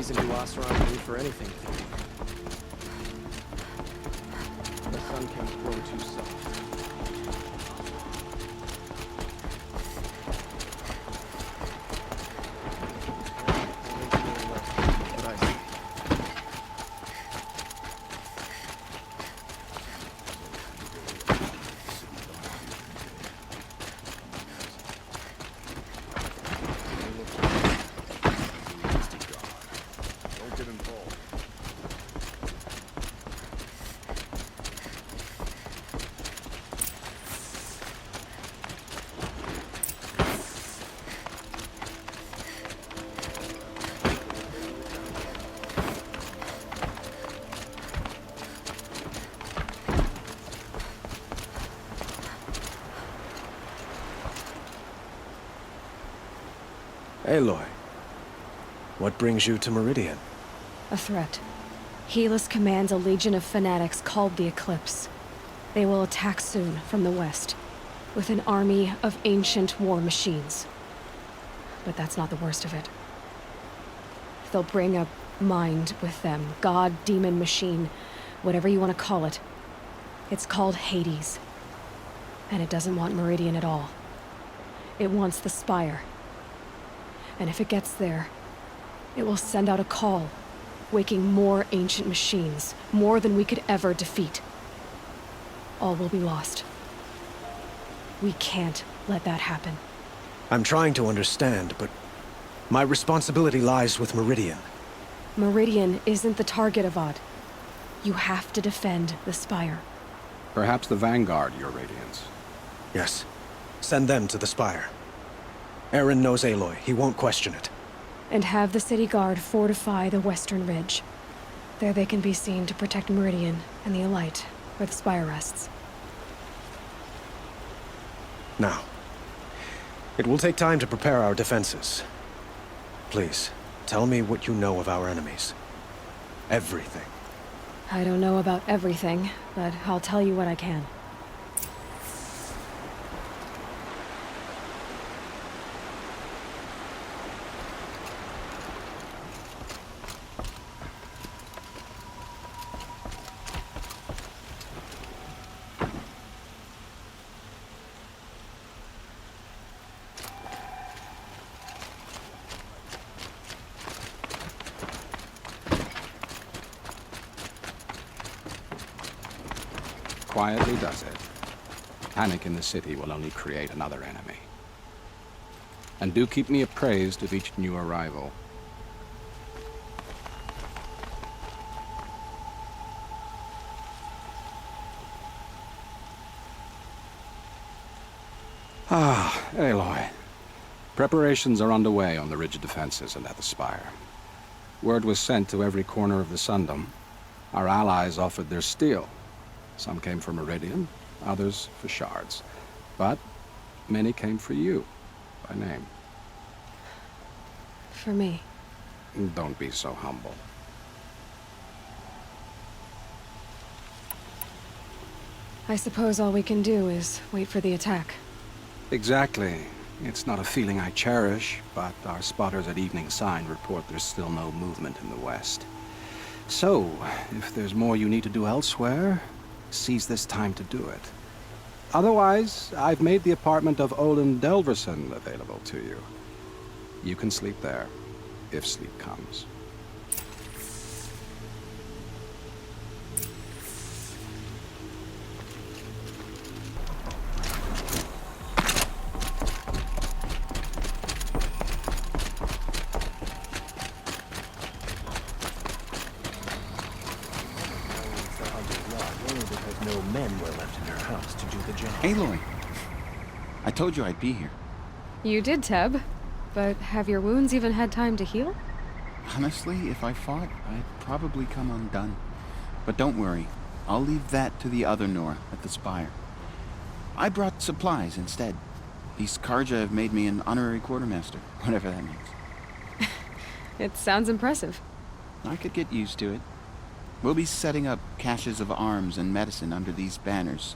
reason to Oseron need for anything. The sun can't grow too soft. What I see. Aloy, what brings you to Meridian? A threat. Helis commands a legion of fanatics called the Eclipse. They will attack soon from the west, with an army of ancient war machines. But that's not the worst of it. They'll bring a mind with them, god, demon, machine, whatever you want to call it. It's called Hades. And it doesn't want Meridian at all. It wants the Spire. And if it gets there, it will send out a call, waking more ancient machines, more than we could ever defeat. All will be lost. We can't let that happen. I'm trying to understand, but my responsibility lies with Meridian. Meridian isn't the target, Avad. You have to defend the Spire. Perhaps the Vanguard, Your Radiance. Yes. Send them to the Spire. Aaron knows Aloy. He won't question it. And have the city guard fortify the western ridge. There they can be seen to protect Meridian and the Elite, where the Spire rests. Now, it will take time to prepare our defenses. Please, tell me what you know of our enemies. Everything. I don't know about everything, but I'll tell you what I can. Quietly does it. Panic in the city will only create another enemy. And do keep me appraised of each new arrival. Ah, Aloy. Preparations are underway on the ridge defenses and at the Spire. Word was sent to every corner of the Sundom. Our allies offered their steel. Some came for Meridian, others for shards. But many came for you, by name. For me. Don't be so humble. I suppose all we can do is wait for the attack. Exactly. It's not a feeling I cherish, but our spotters at Evening Sign report there's still no movement in the west. So, if there's more you need to do elsewhere, seize this time to do it. Otherwise, I've made the apartment of Olin Delverson available to you. You can sleep there, if sleep comes. No men were left in her house to do the job. Aloy, I told you I'd be here. You did, Teb. But have your wounds even had time to heal? Honestly, if I fought, I'd probably come undone. But don't worry, I'll leave that to the other Nora at the Spire. I brought supplies instead. These Karja have made me an honorary quartermaster, whatever that means. It sounds impressive. I could get used to it. We'll be setting up caches of arms and medicine under these banners.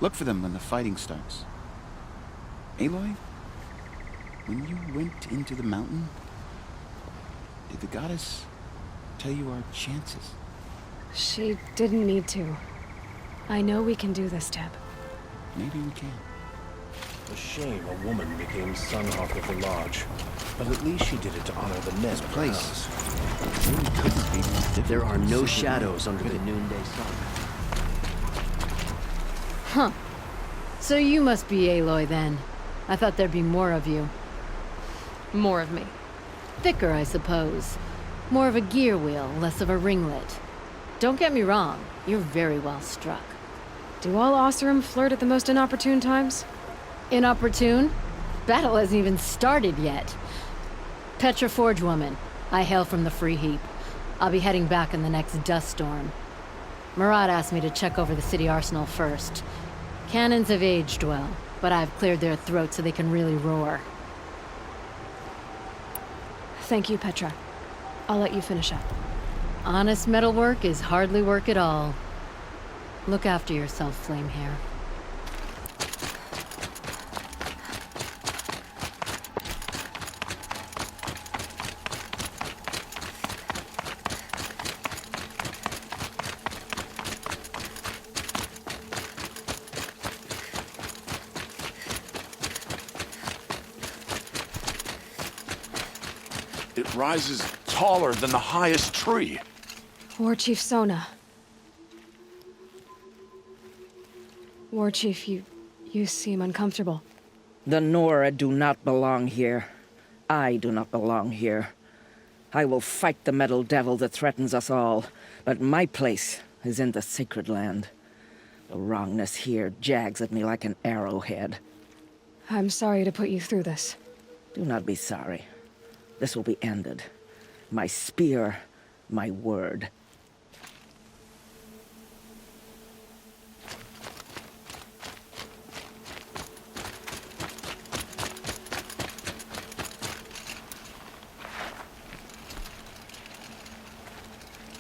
Look for them when the fighting starts. Aloy, when you went into the mountain, did the goddess tell you our chances. She didn't need to. I know we can do this, Deb. Maybe we can. A shame a woman became Sunhawk of the Lodge. But at least she did it to honor the men of the place. house. Really couldn't be more difficult. There are no to shadows under the noonday sun. Huh. So you must be Aloy then. I thought there'd be more of you. More of me. Thicker, I suppose. More of a gear wheel, less of a ringlet. Don't get me wrong, you're very well struck. Do all Oseram flirt at the most inopportune times? Inopportune? Battle hasn't even started yet. Petra Forge woman. I hail from the Free Heap. I'll be heading back in the next dust storm. Marat asked me to check over the city arsenal first. Cannons have aged well, but I've cleared their throats so they can really roar. Thank you, Petra. I'll let you finish up. Honest metalwork is hardly work at all. Look after yourself, Flamehair. It rises taller than the highest tree. War Chief Sona. War Chief, you seem uncomfortable. The Nora do not belong here. I do not belong here. I will fight the metal devil that threatens us all, but my place is in the sacred land. The wrongness here jags at me like an arrowhead. I'm sorry to put you through this. Do not be sorry. This will be ended. My spear, my word.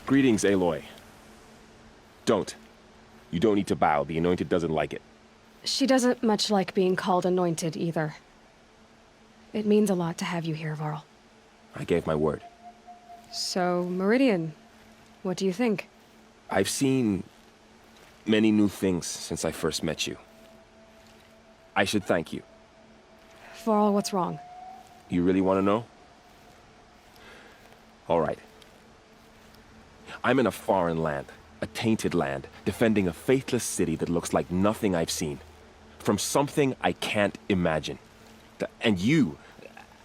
Greetings, Aloy. Don't. You don't need to bow. The Anointed doesn't like it. She doesn't much like being called anointed, either. It means a lot to have you here, Varl. I gave my word. So, Meridian, what do you think? I've seen many new things since I first met you. I should thank you. Varl, what's wrong? You really want to know? All right. I'm in a foreign land, a tainted land, defending a faithless city that looks like nothing I've seen. From something I can't imagine. And you,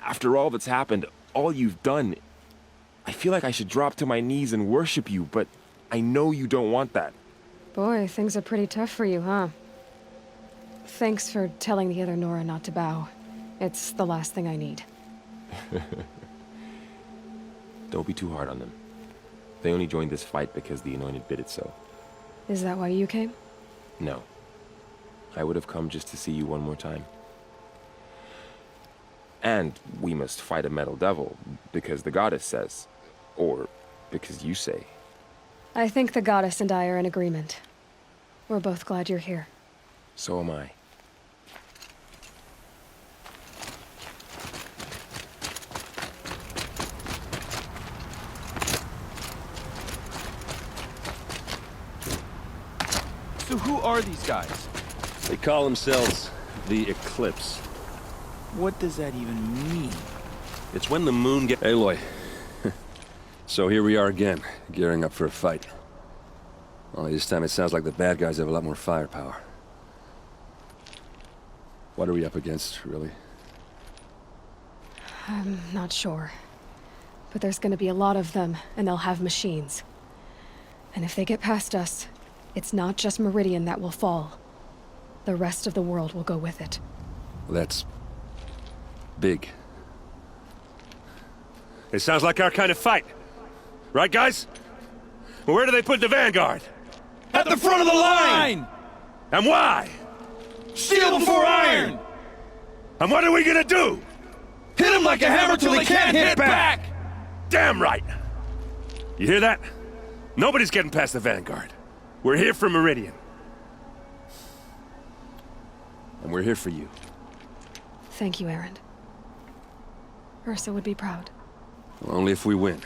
after all that's happened, all you've done, I feel like I should drop to my knees and worship you, but I know you don't want that. Boy, things are pretty tough for you, huh? Thanks for telling the other Nora not to bow. It's the last thing I need. Don't be too hard on them. They only joined this fight because the Anointed bid it so. Is that why you came? No. I would have come just to see you one more time. And we must fight a metal devil, because the goddess says. Or because you say. I think the goddess and I are in agreement. We're both glad you're here. So am I. So who are these guys? They call themselves the Eclipse. What does that even mean? It's when the moon gets... Aloy. So here we are again, gearing up for a fight. Only this time it sounds like the bad guys have a lot more firepower. What are we up against, really? I'm not sure. But there's gonna be a lot of them, and they'll have machines. And if they get past us, it's not just Meridian that will fall. The rest of the world will go with it. Well, that's... big. It sounds like our kind of fight. Right, guys? Well, where do they put the Vanguard? At the front of the line! And why? Steel before iron! And what are we gonna do? Hit them like a hammer till they can't hit back! Damn right! You hear that? Nobody's getting past the Vanguard. We're here for Meridian. And we're here for you. Thank you, Erend. Ursa would be proud. Well, only if we win.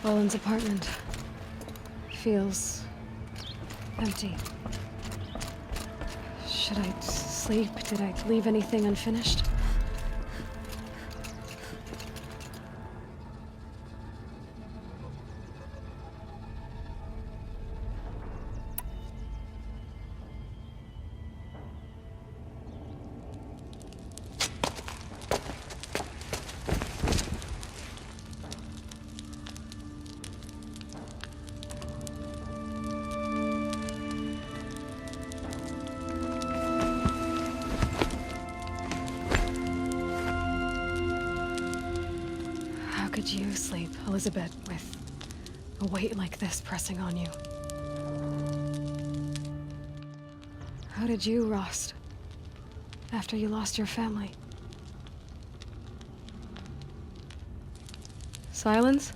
Owen's apartment feels empty. Should I sleep? Did I leave anything unfinished? How could you sleep, Elizabeth, with a weight like this pressing on you? How did you, Rost, after you lost your family? Silence?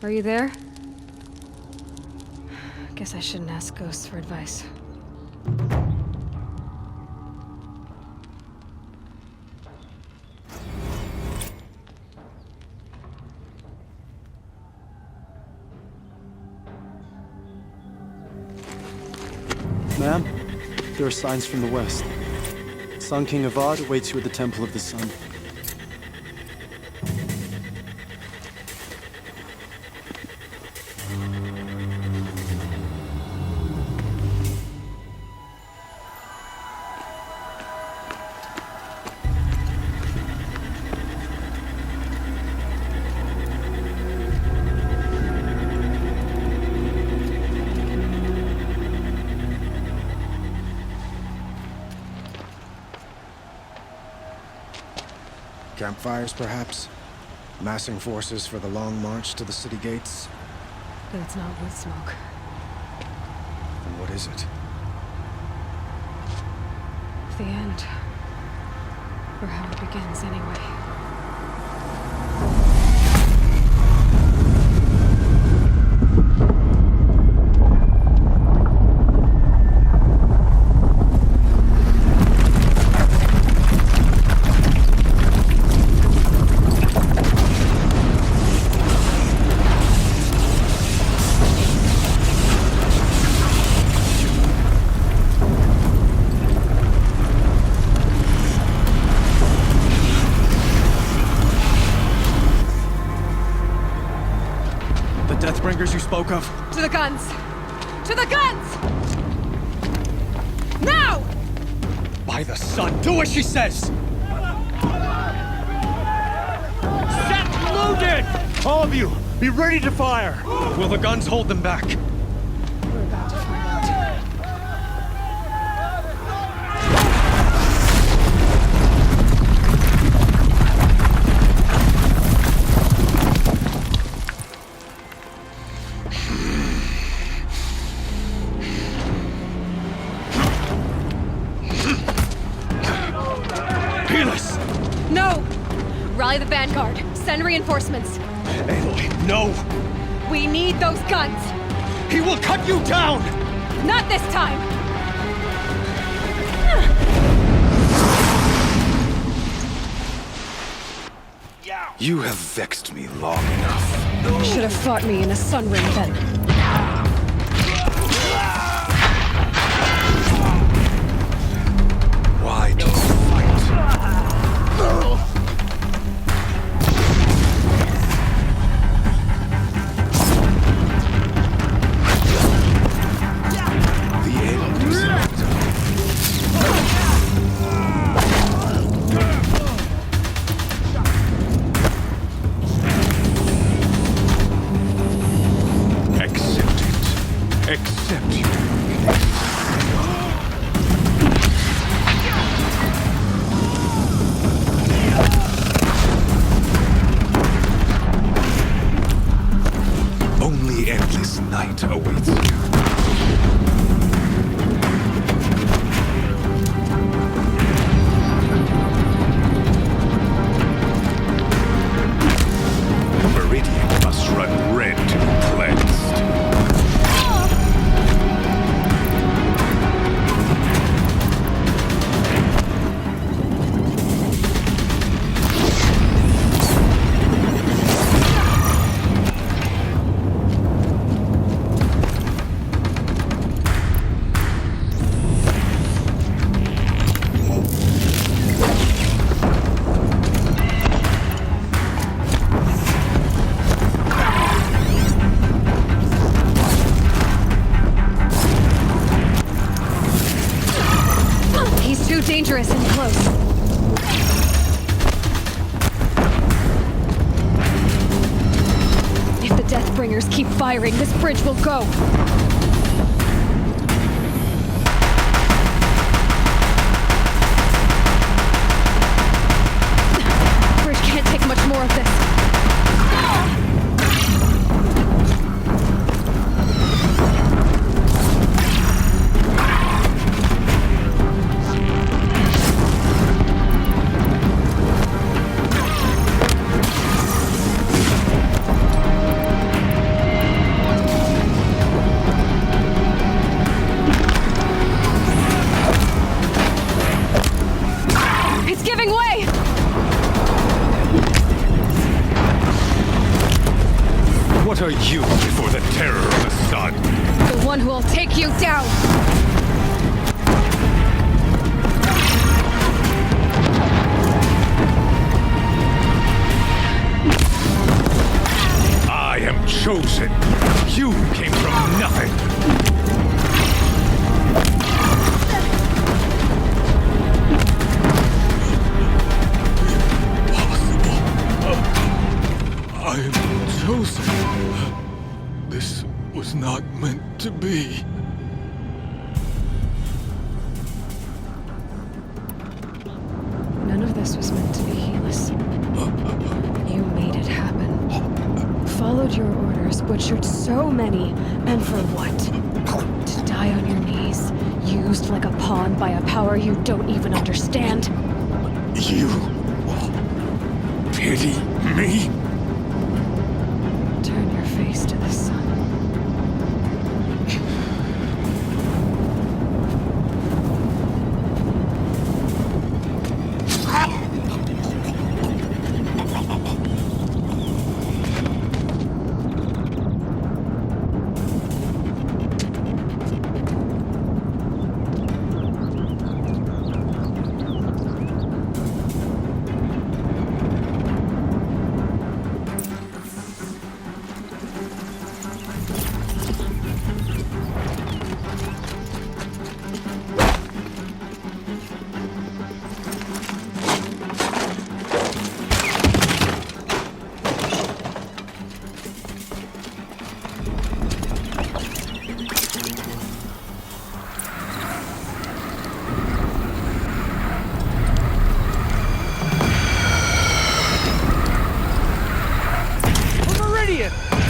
Are you there? Guess I shouldn't ask ghosts for advice. Ma'am, there are signs from the west. Sun King Avad awaits you at the Temple of the Sun. Campfires, perhaps? Massing forces for the long march to the city gates? But it's not wood smoke. Then what is it? The end. Or how it begins, anyway. Deathbringers you spoke of? To the guns! To the guns! Now! By the sun, do as she says! Set loaded! All of you, be ready to fire! Will the guns hold them back? We're about to find out. No! Rally the vanguard. Send reinforcements. Aloy, no! We need those guns! He will cut you down! Not this time! You have vexed me long enough. You should have fought me in the sun ring then. Why do you fight? The enemies. warriors keep firing, this bridge will go. Bridge can't take much more of this. What are you before the terror of the sun? The one who will take you down! I am chosen. You came from nothing. I am chosen. This was not meant to be. None of this was meant to be, Helis. You made it happen. Followed your orders, butchered so many, and for what? To die on your knees, used like a pawn by a power you don't even understand. You pity me? Turn your face to the sun.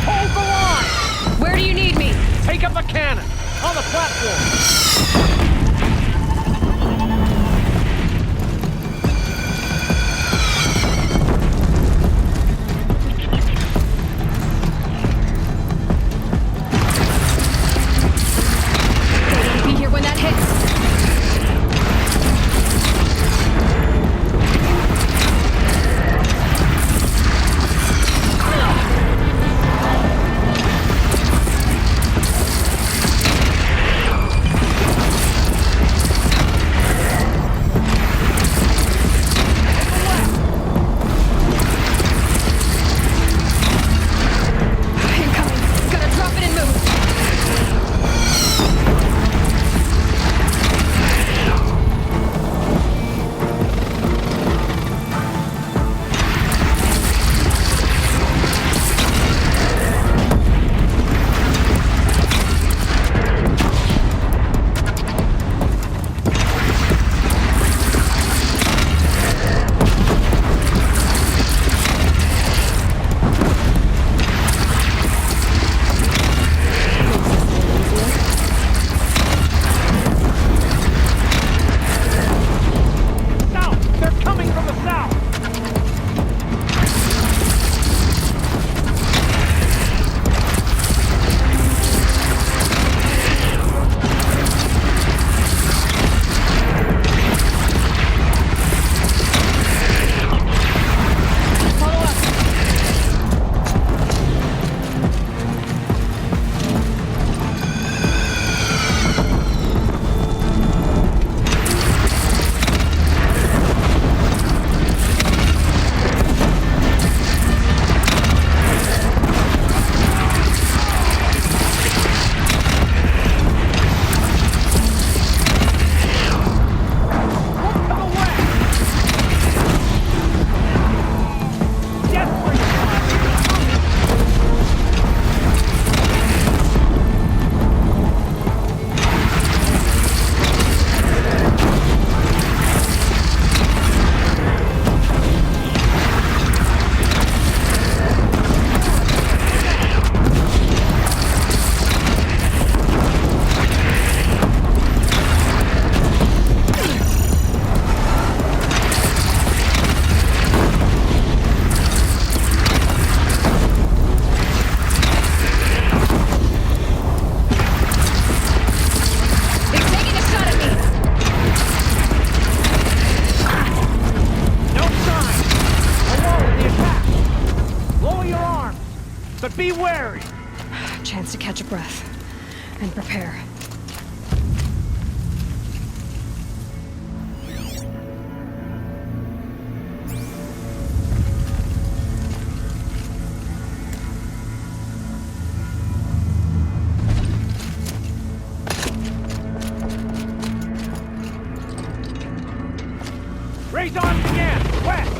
Hold the line! Where do you need me? Take up a cannon! On the platform! Be here when that hits. Be wary! Chance to catch a breath and prepare. Raise arms again! West!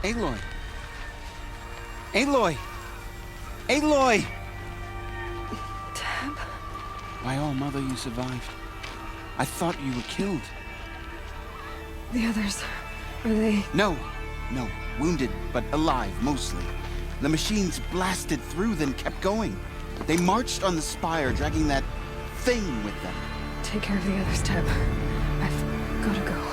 Aloy! Aloy! Aloy! Tab? My all mother, you survived. I thought you were killed. The others, are they... No. Wounded, but alive, mostly. The machines blasted through, then kept going. They marched on the spire, dragging that thing with them. Take care of the others, Tab. I've gotta go.